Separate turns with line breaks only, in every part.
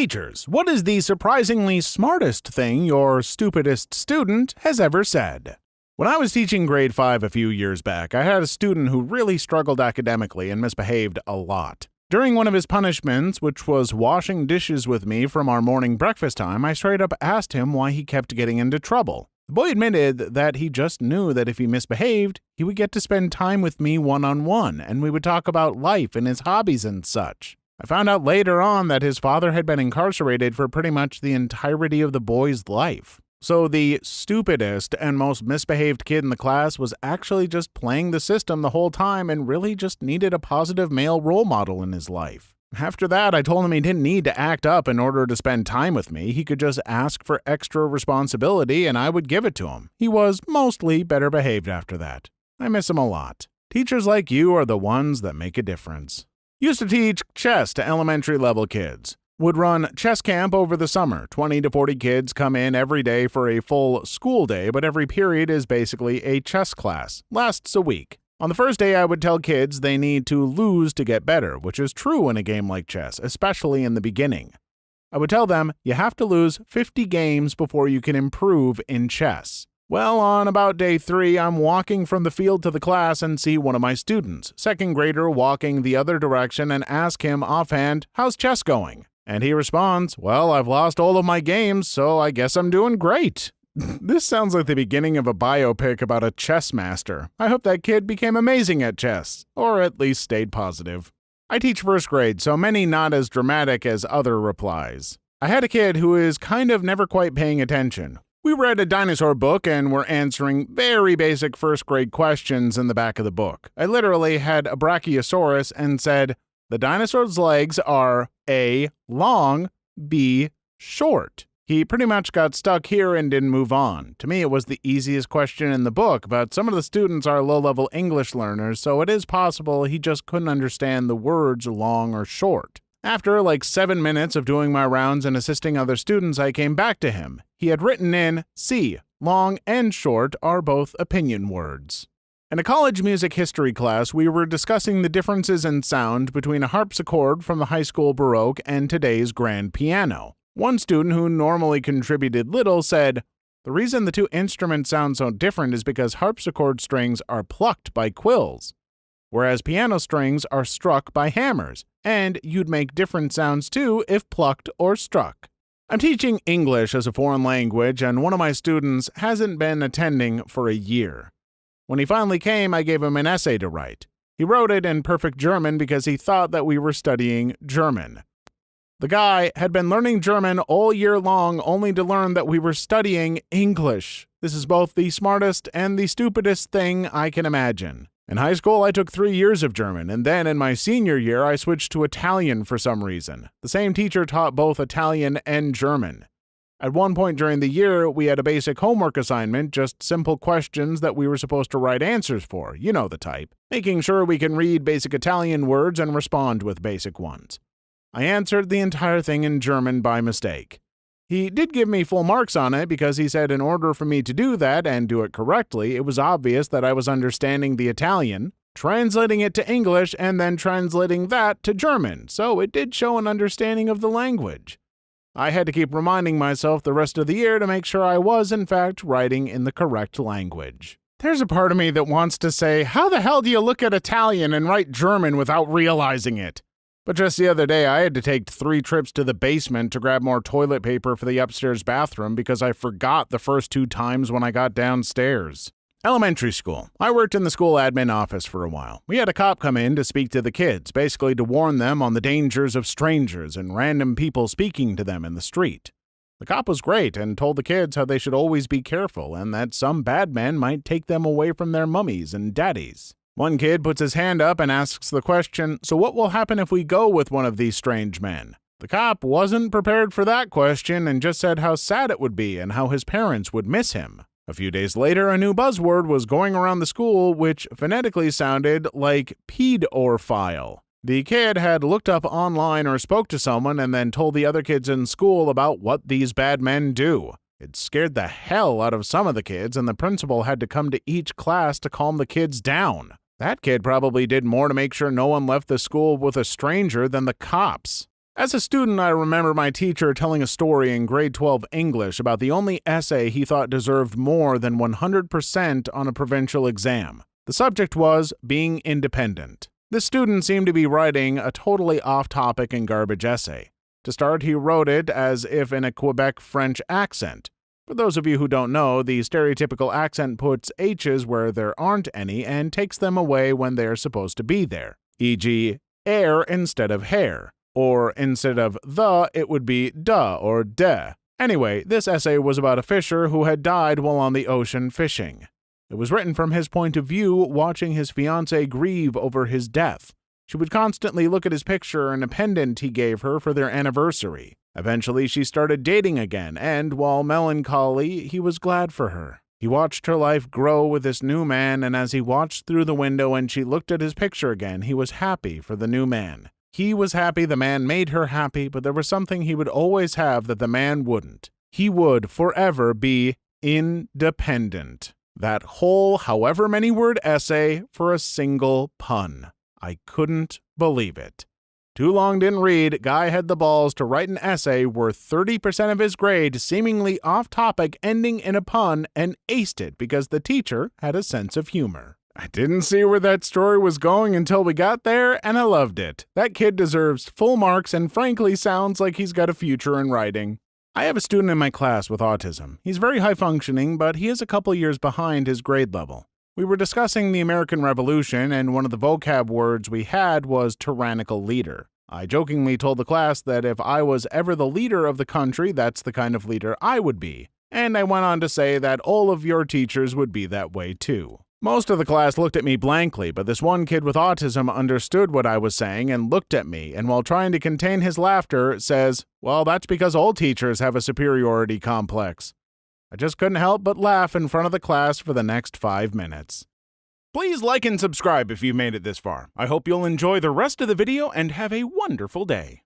Teachers, what is the surprisingly smartest thing your stupidest student has ever said? When I was teaching grade 5 a few years back, I had a student who really struggled academically and misbehaved a lot. During one of his punishments, which was washing dishes with me from our morning breakfast time, I straight up asked him why he kept getting into trouble. The boy admitted that he just knew that if he misbehaved, he would get to spend time with me one-on-one, and we would talk about life and his hobbies and such. I found out later on that his father had been incarcerated for pretty much the entirety of the boy's life. So the stupidest and most misbehaved kid in the class was actually just playing the system the whole time and really just needed a positive male role model in his life. After that, I told him he didn't need to act up in order to spend time with me. He could just ask for extra responsibility and I would give it to him. He was mostly better behaved after that. I miss him a lot. Teachers like you are the ones that make a difference. Used to teach chess to elementary level kids. Would run chess camp over the summer. 20 to 40 kids come in every day for a full school day, but every period is basically a chess class. Lasts a week. On the first day, I would tell kids they need to lose to get better, which is true in a game like chess, especially in the beginning. I would tell them you have to lose 50 games before you can improve in chess. Well, on about day 3, I'm walking from the field to the class and see one of my students, second grader, walking the other direction and ask him offhand, "How's chess going?" And he responds, "Well, I've lost all of my games, so I guess I'm doing great." This sounds like the beginning of a biopic about a chess master. I hope that kid became amazing at chess, or at least stayed positive. I teach first grade, so many not as dramatic as other replies. I had a kid who is kind of never quite paying attention. We read a Dinosaur book and were answering very basic first grade questions in the back of the book. I literally had a brachiosaurus and said, the dinosaur's legs are A, long, B, short. He pretty much got stuck here and didn't move on. To me, it was the easiest question in the book, but some of the students are low-level English learners, so it is possible he just couldn't understand the words long or short. After like 7 minutes of doing my rounds and assisting other students, I came back to him. He had written in, C, long and short are both opinion words. In a college music history class, we were discussing the differences in sound between a harpsichord from the high school Baroque and today's grand piano. One student who normally contributed little said, "The reason the two instruments sound so different is because harpsichord strings are plucked by quills, whereas piano strings are struck by hammers, and you'd make different sounds too if plucked or struck." I'm teaching English as a foreign language, and one of my students hasn't been attending for a year. When he finally came, I gave him an essay to write. He wrote it in perfect German because he thought that we were studying German. The guy had been learning German all year long only to learn that we were studying English. This is both the smartest and the stupidest thing I can imagine. In high school, I took 3 years of German, and then in my senior year, I switched to Italian for some reason. The same teacher taught both Italian and German. At one point during the year, we had a basic homework assignment, just simple questions that we were supposed to write answers for, you know the type, making sure we can read basic Italian words and respond with basic ones. I answered the entire thing in German by mistake. He did give me full marks on it because he said in order for me to do that and do it correctly, it was obvious that I was understanding the Italian, translating it to English, and then translating that to German, so it did show an understanding of the language. I had to keep reminding myself the rest of the year to make sure I was, in fact, writing in the correct language. There's a part of me that wants to say, how the hell do you look at Italian and write German without realizing it? But just the other day, I had to take 3 trips to the basement to grab more toilet paper for the upstairs bathroom because I forgot the first 2 times when I got downstairs. Elementary school. I worked in the school admin office for a while. We had a cop come in to speak to the kids, basically to warn them on the dangers of strangers and random people speaking to them in the street. The cop was great and told the kids how they should always be careful and that some bad men might take them away from their mummies and daddies. One kid puts his hand up and asks the question, "So what will happen if we go with one of these strange men?" The cop wasn't prepared for that question and just said how sad it would be and how his parents would miss him. A few days later, a new buzzword was going around the school which phonetically sounded like pedophile. The kid had looked up online or spoke to someone and then told the other kids in school about what these bad men do. It scared the hell out of some of the kids, and the principal had to come to each class to calm the kids down. That kid probably did more to make sure no one left the school with a stranger than the cops. As a student, I remember my teacher telling a story in grade 12 English about the only essay he thought deserved more than 100% on a provincial exam. The subject was being independent. This student seemed to be writing a totally off-topic and garbage essay. To start, he wrote it as if in a Quebec French accent. For those of you who don't know, the stereotypical accent puts H's where there aren't any and takes them away when they are supposed to be there, e.g., air instead of hair. Or instead of the, it would be duh or de. Anyway, this essay was about a fisher who had died while on the ocean fishing. It was written from his point of view, watching his fiancée grieve over his death. She would constantly look at his picture and a pendant he gave her for their anniversary. Eventually, she started dating again, and while melancholy, he was glad for her. He watched her life grow with this new man, and as he watched through the window and she looked at his picture again, he was happy for the new man. He was happy the man made her happy, but there was something he would always have that the man wouldn't. He would forever be independent. That whole however many word essay for a single pun. I couldn't believe it. Too long didn't read, guy had the balls to write an essay worth 30% of his grade, seemingly off topic, ending in a pun, and aced it because the teacher had a sense of humor. I didn't see where that story was going until we got there, and I loved it. That kid deserves full marks and frankly sounds like he's got a future in writing. I have a student in my class with autism. He's very high functioning, but he is a couple years behind his grade level. We were discussing the American Revolution, and one of the vocab words we had was tyrannical leader. I jokingly told the class that if I was ever the leader of the country, that's the kind of leader I would be. And I went on to say that all of your teachers would be that way too. Most of the class looked at me blankly, but this one kid with autism understood what I was saying and looked at me, and while trying to contain his laughter, says, "Well, that's because all teachers have a superiority complex." I just couldn't help but laugh in front of the class for the next 5 minutes. Please like and subscribe if you've made it this far. I hope you'll enjoy the rest of the video and have a wonderful day.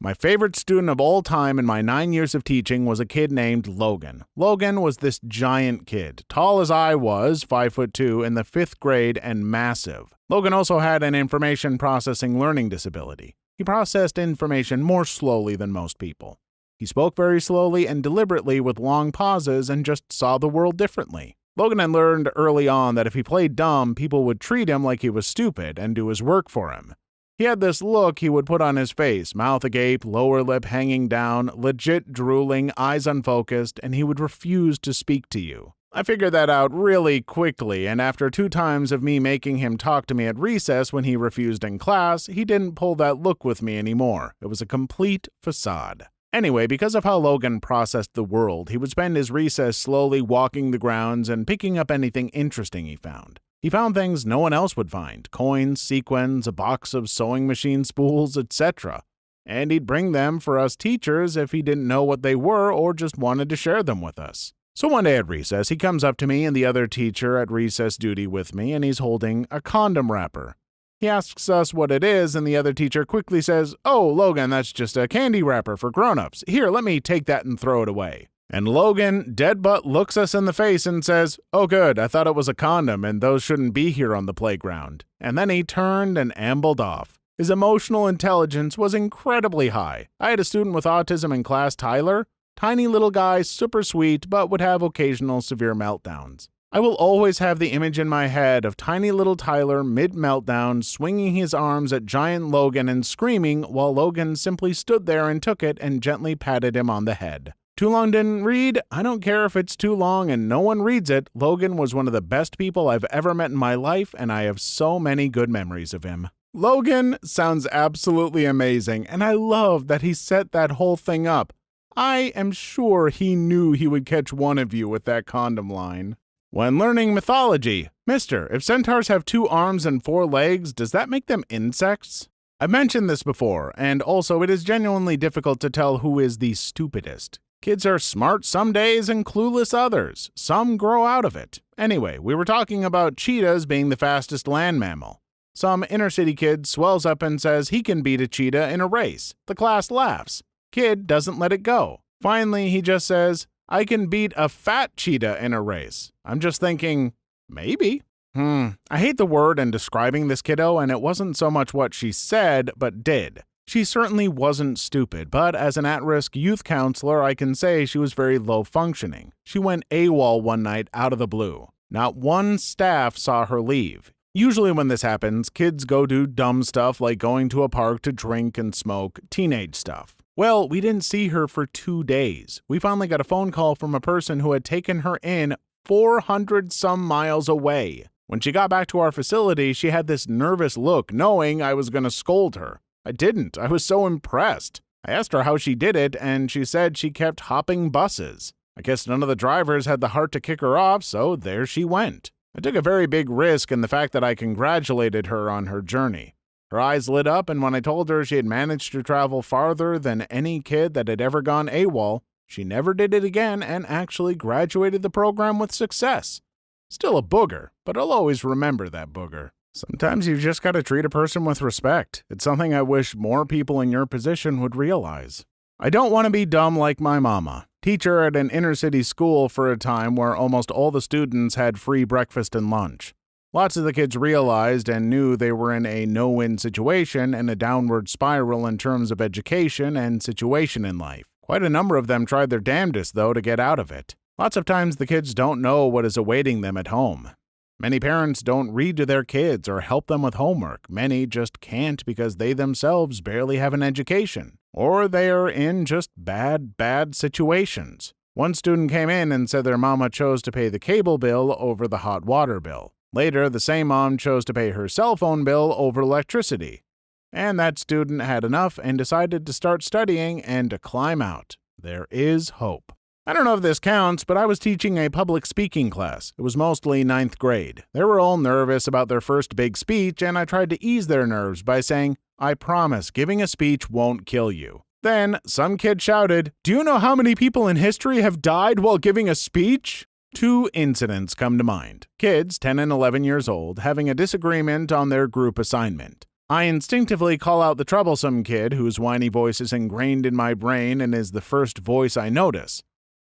My favorite student of all time in my 9 years of teaching was a kid named Logan. Logan was this giant kid, tall as I was, 5'2", in the 5th grade and massive. Logan also had an information processing learning disability. He processed information more slowly than most people. He spoke very slowly and deliberately with long pauses and just saw the world differently. Logan had learned early on that if he played dumb, people would treat him like he was stupid and do his work for him. He had this look he would put on his face, mouth agape, lower lip hanging down, legit drooling, eyes unfocused, and he would refuse to speak to you. I figured that out really quickly, and after 2 times of me making him talk to me at recess when he refused in class, he didn't pull that look with me anymore. It was a complete facade. Anyway, because of how Logan processed the world, he would spend his recess slowly walking the grounds and picking up anything interesting he found. He found things no one else would find, coins, sequins, a box of sewing machine spools, etc. And he'd bring them for us teachers if he didn't know what they were or just wanted to share them with us. So one day at recess, he comes up to me and the other teacher at recess duty with me, and he's holding a condom wrapper. He asks us what it is, and the other teacher quickly says, "Oh, Logan, that's just a candy wrapper for grown-ups. Here, let me take that and throw it away." And Logan, dead butt, looks us in the face and says, "Oh good, I thought it was a condom and those shouldn't be here on the playground." And then he turned and ambled off. His emotional intelligence was incredibly high. I had a student with autism in class, Tyler. Tiny little guy, super sweet, but would have occasional severe meltdowns. I will always have the image in my head of tiny little Tyler mid-meltdown swinging his arms at giant Logan and screaming while Logan simply stood there and took it and gently patted him on the head. Too long didn't read? I don't care if it's too long and no one reads it. Logan was one of the best people I've ever met in my life, and I have so many good memories of him. Logan sounds absolutely amazing, and I love that he set that whole thing up. I am sure he knew he would catch one of you with that condom line. When learning mythology, "Mister, if centaurs have 2 arms and 4 legs, does that make them insects?" I've mentioned this before, and also it is genuinely difficult to tell who is the stupidest. Kids are smart some days and clueless others. Some grow out of it. Anyway, we were talking about cheetahs being the fastest land mammal. Some inner-city kid swells up and says he can beat a cheetah in a race. The class laughs. Kid doesn't let it go. Finally, he just says, "I can beat a fat cheetah in a race." I'm just thinking, maybe. I hate the word in describing this kiddo, and it wasn't so much what she said, but did. She certainly wasn't stupid, but as an at-risk youth counselor, I can say she was very low-functioning. She went AWOL one night out of the blue. Not one staff saw her leave. Usually when this happens, kids go do dumb stuff like going to a park to drink and smoke, teenage stuff. Well, we didn't see her for 2 days. We finally got a phone call from a person who had taken her in 400-some miles away. When she got back to our facility, she had this nervous look, knowing I was going to scold her. I didn't. I was so impressed. I asked her how she did it, and she said she kept hopping buses. I guess none of the drivers had the heart to kick her off, so there she went. I took a very big risk in the fact that I congratulated her on her journey. Her eyes lit up, and when I told her she had managed to travel farther than any kid that had ever gone AWOL, she never did it again and actually graduated the program with success. Still a booger, but I'll always remember that booger. Sometimes you've just got to treat a person with respect. It's something I wish more people in your position would realize. I don't want to be dumb like my mama, teacher at an inner-city school for a time where almost all the students had free breakfast and lunch. Lots of the kids realized and knew they were in a no-win situation and a downward spiral in terms of education and situation in life. Quite a number of them tried their damnedest, though, to get out of it. Lots of times the kids don't know what is awaiting them at home. Many parents don't read to their kids or help them with homework. Many just can't because they themselves barely have an education, or they are in just bad situations. One student came in and said their mama chose to pay the cable bill over the hot water bill. Later, the same mom chose to pay her cell phone bill over electricity. And that student had enough and decided to start studying and to climb out. There is hope. I don't know if this counts, but I was teaching a public speaking class. It was mostly 9th grade. They were all nervous about their first big speech, and I tried to ease their nerves by saying, "I promise, giving a speech won't kill you." Then, some kid shouted, "Do you know how many people in history have died while giving a speech?" 2 incidents come to mind. Kids, 10 and 11 years old, having a disagreement on their group assignment. I instinctively call out the troublesome kid whose whiny voice is ingrained in my brain and is the first voice I notice.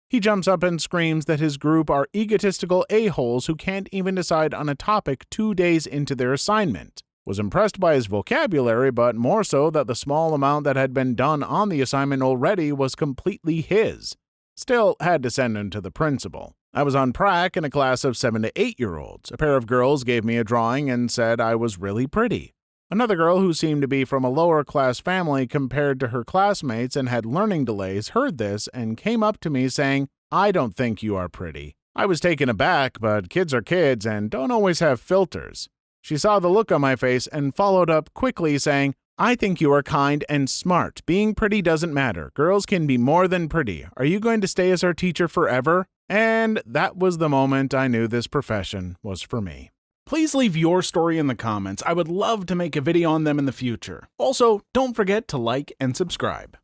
He jumps up and screams that his group are egotistical a-holes who can't even decide on a topic 2 days into their assignment. Was impressed by his vocabulary, but more so that the small amount that had been done on the assignment already was completely his. Still, had to send him to the principal. I was on prac in a class of 7 to 8-year-olds. A pair of girls gave me a drawing and said I was really pretty. Another girl who seemed to be from a lower-class family compared to her classmates and had learning delays heard this and came up to me saying, "I don't think you are pretty." I was taken aback, but kids are kids and don't always have filters. She saw the look on my face and followed up quickly saying, "I think you are kind and smart. Being pretty doesn't matter. Girls can be more than pretty. Are you going to stay as our teacher forever?" And that was the moment I knew this profession was for me. Please leave your story in the comments. I would love to make a video on them in the future. Also, don't forget to like and subscribe.